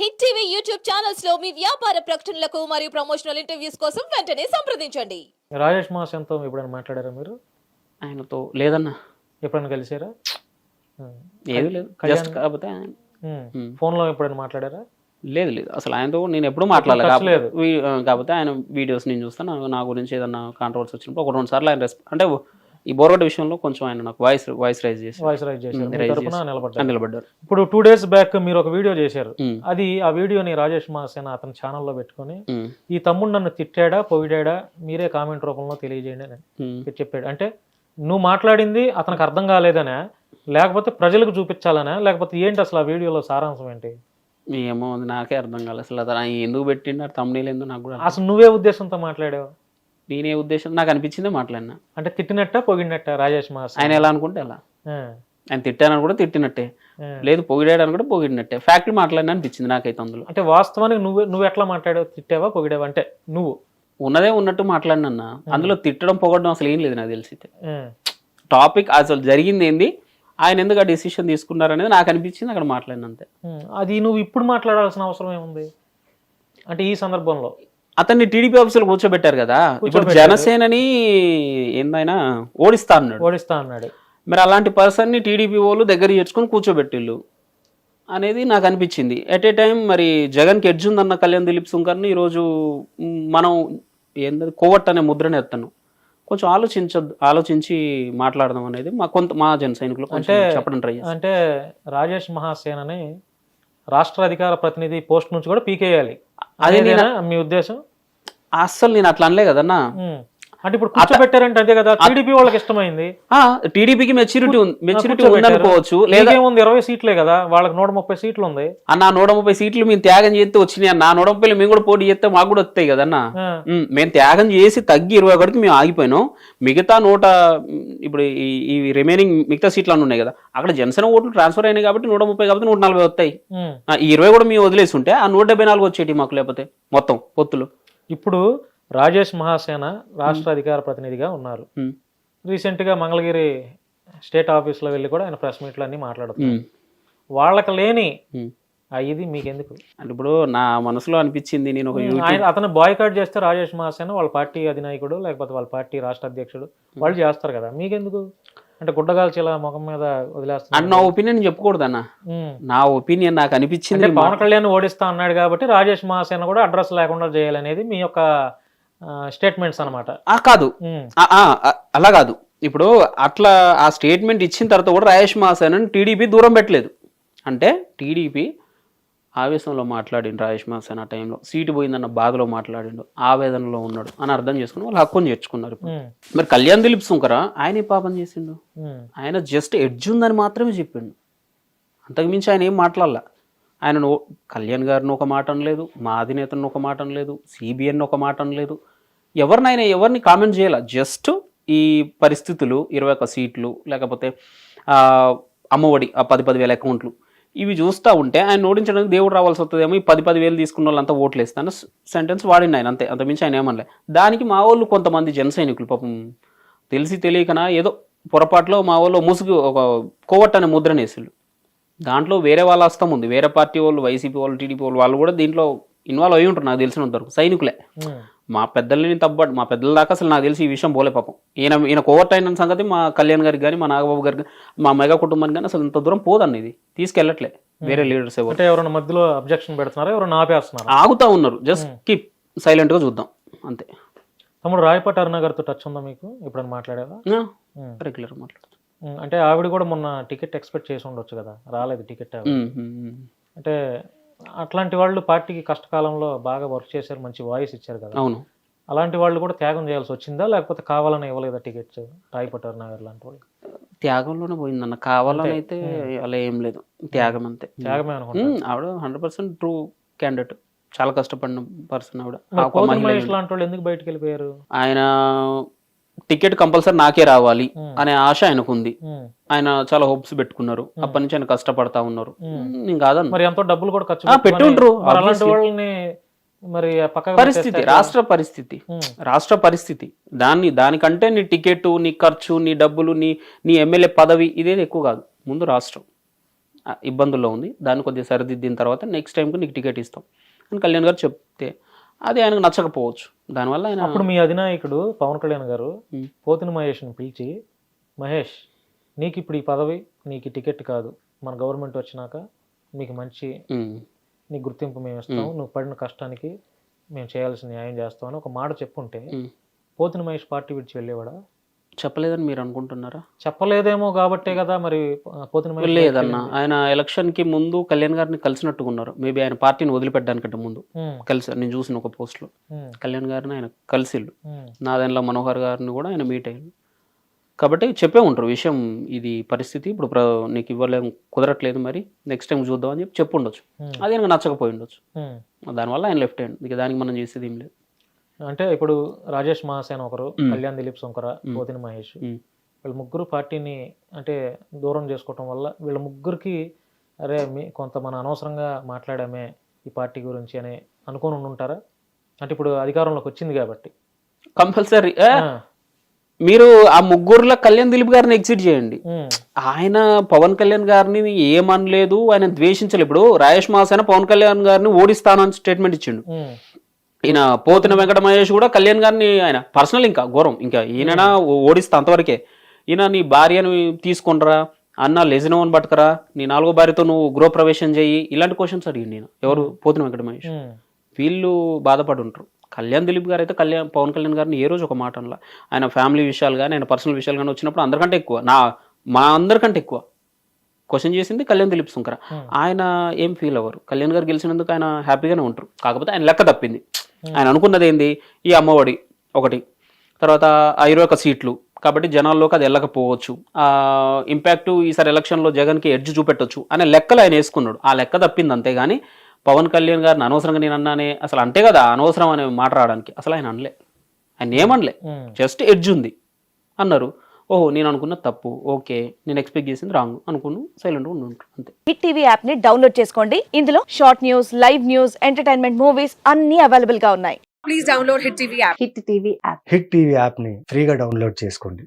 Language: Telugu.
హిట్ టీవీ యూట్యూబ్ ఛానల్స్ లో మీ వ్యాపార ప్రకటనలకు మరియు ప్రమోషనల్ ఇంటర్వ్యూస్ కోసం వెంటనే సంప్రదించండి. రాజేష్ మాసంతో ఎప్పుడైనా మాట్లాడారా మీరు? ఆయనతో లేదన్నా. ఎప్పుడైనా కలిసారా? ఏది లేదు. జస్ట్ కాకపోతే ఫోన్లో ఎప్పుడైనా మాట్లాడారా? లేదు లేదు, అసలు ఆయనతో నేను ఎప్పుడూ మాట్లాడలేదు. కాకపోతే ఆయన వీడియోస్ నేను చూస్తాను. నా గురించి ఏదన్నా కాంట్రవర్సీ వచ్చినప్పుడు ఒక 2 సార్లు ఆయన అంటే ఈ బోర్గడ్ విషయంలో కొంచెం ఆయన నాకు వాయిస్ రైజ్ చేశారు, నిలబడ్డారు. ఇప్పుడు 2 days బ్యాక్ మీరు ఒక వీడియో చేశారు. అది ఆ వీడియోని రాజేష్ మాసేన అతని ఛానల్లో పెట్టుకొని ఈ తమ్ముడు నన్ను తిట్టాడా పొగిడాడా మీరే కామెంట్ రూపంలో తెలియజేయండి అని చెప్పాడు. అంటే నువ్వు మాట్లాడింది అతనికి అర్థం కాలేదనే, లేకపోతే ప్రజలకు చూపించాలనే, లేకపోతే ఏంటి అసలు ఆ వీడియోలో సారాంశం ఏంటి? ఏమో నాకే అర్థం కాలేదు అసలు. అతను ఎందుకు పెట్టిండు తమ్ముడేలు ఏందో నాకు కూడా. అసలు నువ్వే ఉద్దేశంతో మాట్లాడావు? నేనే ఉద్దేశం నాకు అనిపించిందే మాట్లాడినా. అంటే తిట్టినట్ట పొగిడినట్ట రాజేష్ మాస్? ఆయన ఎలా అనుకుంటే అలా. ఆయన తిట్టానని కూడా తిట్టినట్టే, లేదు పొగిడాడని కూడా పొగిడినట్టే. ఫ్యాక్టరీ మాట్లాడినా అనిపించింది నాకైతే అందులో. అంటే వాస్తవానికి నువ్వు ఎట్లా మాట్లాడావు? తిట్టావా పొగిడావా? అంటే నువ్వు ఉన్నదే ఉన్నట్టు మాట్లాడినన్నా. అందులో తిట్టడం పొగడడం అసలు ఏం లేదు నాకు తెలిసి. టాపిక్ అసలు జరిగింది ఏంది, ఆయన ఎందుకు ఆ డెసిషన్ తీసుకున్నారనేది నాకు అనిపించింది, అక్కడ మాట్లాడిన అంతే. అది నువ్వు ఇప్పుడు మాట్లాడాల్సిన అవసరం ఏముంది? అంటే ఈ సందర్భంలో అతన్ని టీడీపీ ఆఫీసులో కూర్చోబెట్టారు కదా, ఇప్పుడు జనసేనని ఏందైనా ఓడిస్తా అన్నాడు. మరి అలాంటి పర్సన్ని టీడీపీ వాళ్ళు దగ్గర చేర్చుకొని కూర్చోబెట్టిళ్ళు అనేది నాకు అనిపించింది. ఎట్ ఏ టైం మరి జగన్కి ఎడ్జ్ ఉందన్న కళ్యాణ్ దిలీప్ సుంకర్ని ఈరోజు మనం ఏంటది కోవట్ అనే ముద్రని ఎత్తాను. కొంచెం ఆలోచించి మాట్లాడదాం అనేది మా జన సైనికులు అంటే చెప్పడం ట్రై చేస్తాను. అంటే రాజేష్ మహాసేనని రాష్ట్ర అధికార ప్రతినిధి పోస్ట్ నుంచి కూడా పీకేయాలి అదే మీ ఉద్దేశం? అస్సలు నేను అట్లా అనలే కదన్నా. అంటే ఇప్పుడు కూర్చోబెట్టారంటే అదే కదా టీడీపీ వాళ్ళకి ఇష్టమైంది. టీడీపీకి మెచ్యూరిటీ ఉందనుకోవచ్చు. లేదా 20 సీట్లే కదా, వాళ్ళకి 130 సీట్లు ఉంది అన్న. 130 సీట్లు మేము త్యాగం చేస్తే వచ్చినాయి అన్న. 130 మేము కూడా పోటీ చేస్తే మాకు కూడా వస్తాయి కదన్నా. మేము త్యాగం చేసి తగ్గి 21కి మేము ఆగిపోయినాం. మిగతా ఇప్పుడు ఈ రిమైనింగ్ మిగతా సీట్లు అన్నీ ఉన్నాయి కదా, అక్కడ జనసేన ఓట్లు ట్రాన్స్ఫర్ అయినాయి కాబట్టి 130 కాబట్టి 140 వస్తాయి. ఈ 20 కూడా మేము వదిలేసి ఉంటే ఆ 174 వచ్చేటి మాకు, లేకపోతే మొత్తం పొత్తులు. ఇప్పుడు రాజేష్ మహాసేన రాష్ట్ర అధికార ప్రతినిధిగా ఉన్నారు. రీసెంట్ గా మంగళగిరి స్టేట్ ఆఫీస్ లో వెళ్ళి కూడా ఆయన ప్రెస్ మీట్లు అన్ని మాట్లాడుతున్నారు. వాళ్ళకి లేని ఇది మీకెందుకు? అంటే ఇప్పుడు నా మనసులో అనిపించింది, నేను అతను బాయ్కాట్ చేస్తే రాజేష్ మహాసేన వాళ్ళ పార్టీ అధినాయకుడు లేకపోతే వాళ్ళ పార్టీ రాష్ట్ర అధ్యక్షుడు వాళ్ళు చేస్తారు కదా, మీకెందుకు? అంటే గుడ్డగాల్చి ఇలా ముఖం మీద వదిలేస్తారు. నా ఒపీనియన్ చెప్పకూడదన్న. నా ఒపీనియన్ నాకు అనిపించింది. పవన్ కళ్యాణ్ ఓడిస్తా అన్నాడు కాబట్టి రాజేష్ మహాసేన కూడా అడ్రస్ లేకుండా చేయాలనేది మీ యొక్క స్టేట్మెంట్స్ అనమాట? కాదు, అలా కాదు. ఇప్పుడు అట్లా ఆ స్టేట్మెంట్ ఇచ్చిన తర్వాత కూడా రాజేష్ మహాసేన టీడీపీ దూరం పెట్టలేదు. అంటే టీడీపీ ఆవేశంలో మాట్లాడిండు రాజేష్ మహాసేన ఆ టైంలో, సీటు పోయిందన్న బాధలో మాట్లాడిండు, ఆవేదనలో ఉన్నాడు అని అర్థం చేసుకుని వాళ్ళు హక్కుని చేర్చుకున్నారు. మరి కళ్యాణ్ దిలీప్ సుంకర ఆయన ఏ పాపం చేసిండు? ఆయన జస్ట్ ఎడ్జ్ ఉందని మాత్రమే చెప్పిండు, అంతకుమించి ఆయన ఏం మాట్లాడాల. ఆయన కళ్యాణ్ గారిని ఒక మాట అనలేదు, మా అధినేతను ఒక మాట అనలేదు, సిబిఎన్ ఒక మాట అనలేదు, ఎవరిని కామెంట్ చేయాల. జస్ట్ ఈ పరిస్థితులు 21 సీట్లు లేకపోతే అమ్మఒడి ఆ 10,000 అకౌంట్లు ఇవి చూస్తూ ఉంటే ఆయన ఓడించడానికి దేవుడు రావాల్సి వస్తుందేమో, ఈ 10,000 తీసుకున్న వాళ్ళంతా ఓట్లు వేస్తాను సెంటెన్స్ వాడిండి ఆయన, అంతే. అంతమించి ఆయన ఏమనలే. దానికి మా వాళ్ళు కొంతమంది జన సైనికులు పాపం తెలిసి తెలియకనా ఏదో పొరపాటులో మా వాళ్ళు ముసుగు ఒక కోవట్ అనే ముద్రనేసిళ్ళు. దాంట్లో వేరే వాళ్ళ హస్తం ఉంది, వేరే పార్టీ వాళ్ళు, వైసీపీ వాళ్ళు, టీడీపీ వాళ్ళు కూడా దీంట్లో ఇన్వాల్వ్ అయ్యి ఉంటారు నాకు తెలిసినంత వరకు. సైనికులే మా పెద్దల్ని మా పెద్దల దాకా అసలు నాకు తెలిసి ఈ విషయం పోలే పాపం. ఈయన కోవర్ట్ అయిన సంగతి మా కళ్యాణ్ గారికి కానీ, మా నాగబాబు గారికి, మా మెగా కుటుంబానికి కానీ అసలు ఇంత దూరం పోదన్న, ఇది తీసుకెళ్ళట్లే వేరే లీడర్స్. ఎవరైనా మధ్యలో అబ్జెక్షన్ పెడుతున్నారా? ఎవరైనా ఆపేస్తున్నారు? ఆగుతా ఉన్నారు, జస్ట్ కీప్ సైలెంట్ గా చూద్దాం అంతే. తమ్ముడు రాయపాటి అరుణ గారితో టచ్ ఉందా మీకు? ఎప్పుడైనా మాట్లాడారా? రెగ్యులర్ మాట్లాడుతుంది. అంటే ఆవిడ కూడా మొన్న టికెట్ ఎక్స్పెక్ట్ చేసి ఉండొచ్చు కదా, రాలేదు టికెట్. అంటే అట్లాంటి వాళ్ళు పార్టీకి కష్టకాలంలో బాగా వర్క్ చేశారు, మంచి వాయిస్ ఇచ్చారు కదా. అవును. అలాంటి వాళ్ళు కూడా త్యాగం చేయాల్సి వచ్చిందా, లేకపోతే కావాలని ఇవ్వలేదా టికెట్స్? రాయపాటి అరుణ గారు లాంటి వాళ్ళు త్యాగంలోనే పోయిందన్న, కావాలని అయితే అలా ఏం లేదు, త్యాగం అంతే. త్యాగమే అనుకుంటా. ఆవిడ 100% ట్రూ క్యాండిడేట్, చాలా కష్టపడిన పర్సన్ ఆవిడ. లాంటి వాళ్ళు ఎందుకు బయటకు వెళ్ళిపోయారు? ఆయన టికెట్ కంపల్సరీ నాకే రావాలి అనే ఆశ ఆయనకు ఉంది. ఆయన చాలా హోప్స్ పెట్టుకున్నారు, అప్పటి నుంచి ఆయన కష్టపడతా ఉన్నారు. కాదన్న, మరి ఎంతో డబ్బులు కూడా ఖర్చు పెట్టుండ్రు. మరి పరిస్థితి, రాష్ట్ర పరిస్థితి దానికంటే నీ టికెట్, నీ ఖర్చు, నీ డబ్బులు, నీ ఎమ్మెల్యే పదవి ఇదేది ఎక్కువ కాదు. ముందు రాష్ట్రం ఇబ్బందుల్లో ఉంది, దాన్ని కొద్దిగా సరిదిద్దిన తర్వాత నెక్స్ట్ టైంకి నీకు టికెట్ ఇస్తాం అని కళ్యాణ్ గారు చెప్తే అది ఆయనకు నచ్చకపోవచ్చు. దానివల్ల ఆయన అప్పుడు మీ అధినాయకుడు పవన్ కళ్యాణ్ గారు పోతిన మహేష్ని పిలిచి, మహేష్ నీకు ఇప్పుడు ఈ పదవి, నీకు టికెట్ కాదు, మన గవర్నమెంట్ వచ్చినాక మీకు మంచి నీకు గుర్తింపు మేము ఇస్తాం, నువ్వు పడిన కష్టానికి మేము చేయాల్సిన న్యాయం చేస్తాం అని ఒక మాట చెప్పుంటే పోతిన మహేష్ పార్టీ విడిచి వెళ్ళేవాడా? చెప్పలేదని మీరు అనుకుంటున్నారా? చెప్పలేదేమో కాబట్టే కదా మరి పోతిన మహేష్ లేదన్న, ఆయన ఎలక్షన్కి ముందు కళ్యాణ్ గారిని కలిసినట్టుగా ఉన్నారు. మేబీ ఆయన పార్టీని వదిలిపెట్టడానికంటే ముందు కలిసి నేను చూసిన ఒక పోస్ట్లో కళ్యాణ్ గారిని ఆయన కలిసిళ్ళు, నాదెండ్ల మనోహర్ గారిని కూడా ఆయన మీట్ అయ్యారు. కాబట్టి చెప్పే ఉంటారు విషయం, ఇది పరిస్థితి ఇప్పుడు నీకు ఇవ్వలేము, కుదరట్లేదు, మరి నెక్స్ట్ టైం చూద్దాం అని చెప్పి ఉండొచ్చు. అది ఆయనకు నచ్చకపోయి ఉండొచ్చు, దానివల్ల ఆయన లెఫ్ట్ హ్యాండ్. ఇక దానికి మనం చేసేది ఏం లేదు. అంటే ఇప్పుడు రాజేష్ మహాసేన ఒకరు, కళ్యాణ్ దిలీప్ శంకర, పోతిన మహేష్, వీళ్ళ ముగ్గురు పార్టీని అంటే దూరం చేసుకోవటం వల్ల వీళ్ళ ముగ్గురికి అరే కొంత మన అనవసరంగా మాట్లాడామే ఈ పార్టీ గురించి అని అనుకొని ఉంటారా? అంటే ఇప్పుడు అధికారంలోకి వచ్చింది కాబట్టి కంపల్సరీ మీరు ఆ ముగ్గురులో కళ్యాణ్ దిలీప్ గారిని ఎగ్జిట్ చేయండి. ఆయన పవన్ కళ్యాణ్ గారిని ఏమనలేదు, ఆయన ద్వేషించలేదు. ఇప్పుడు రాజేష్ మహాసేన పవన్ కళ్యాణ్ గారిని ఓడిస్తానని స్టేట్మెంట్ ఇచ్చిండు. ఈయన పోతిన వెంకట మహేష్ కూడా కళ్యాణ్ గారిని ఆయన పర్సనల్ ఇంకా ఘోరం, ఇంకా ఈయన ఓడిస్తా అంతవరకే. ఈయన నీ భార్యను తీసుకుంటరా అన్న, లెజినోని పట్టుకరా, నీ 4వ భార్యతో నువ్వు గృహప్రవేశం చెయ్యి, ఇలాంటి క్వశ్చన్స్ అడిగింది నేను. ఎవరు? పోతిన వెంకట మహేష్. వీళ్ళు బాధపడి ఉంటారు. కళ్యాణ్ దిలీప్ గారు అయితే పవన్ కళ్యాణ్ గారిని ఏ రోజు ఒక మాట అనలా. ఆయన ఫ్యామిలీ విషయాలు కానీ ఆయన పర్సనల్ విషయాలు కానీ వచ్చినప్పుడు అందరికంటే ఎక్కువ మా అందరికంటే ఎక్కువ క్వశ్చన్ చేసింది కళ్యాణ్ దిలీప్ శంకర. ఆయన ఏం ఫీల్ అవ్వరు, కళ్యాణ్ గారు గెలిచినందుకు ఆయన హ్యాపీగానే ఉంటారు. కాకపోతే ఆయన లెక్క తప్పింది. ఆయన అనుకున్నది ఏంది, ఈ అమ్మఒడి ఒకటి, తర్వాత 21 సీట్లు కాబట్టి జనాల్లోకి అది వెళ్ళకపోవచ్చు, ఇంపాక్ట్ ఈసారి ఎలక్షన్లో జగన్కి ఎడ్జ్ చూపెట్టొచ్చు అనే లెక్కలు ఆయన వేసుకున్నాడు. ఆ లెక్క తప్పింది అంతేగాని పవన్ కళ్యాణ్ గారిని అనవసరంగా నేను అన్నానే అసలు, అంటే కదా అనవసరం అనే మాట రావడానికి, అసలు ఆయన అనలే, ఆయన ఏమనలే, జస్ట్ ఎడ్జ్ ఉంది అన్నారు. ఓహో నేను అనుకున్న తప్పు, ఓకే నేను ఎక్స్పెక్ట్ చేసింది రాంగ్ అనుకున్నాను, సైలెంట్గా ఉండుంటారు అంతే. హిట్ టీవీ యాప్ ని డౌన్లోడ్ చేసుకోండి. ఇందులో short news, live news, entertainment movies అన్ని అవైలబుల్ గా ఉన్నాయి. Please download hit TV app. Hit TV app ని ఫ్రీగా డౌన్లోడ్ చేసుకోండి.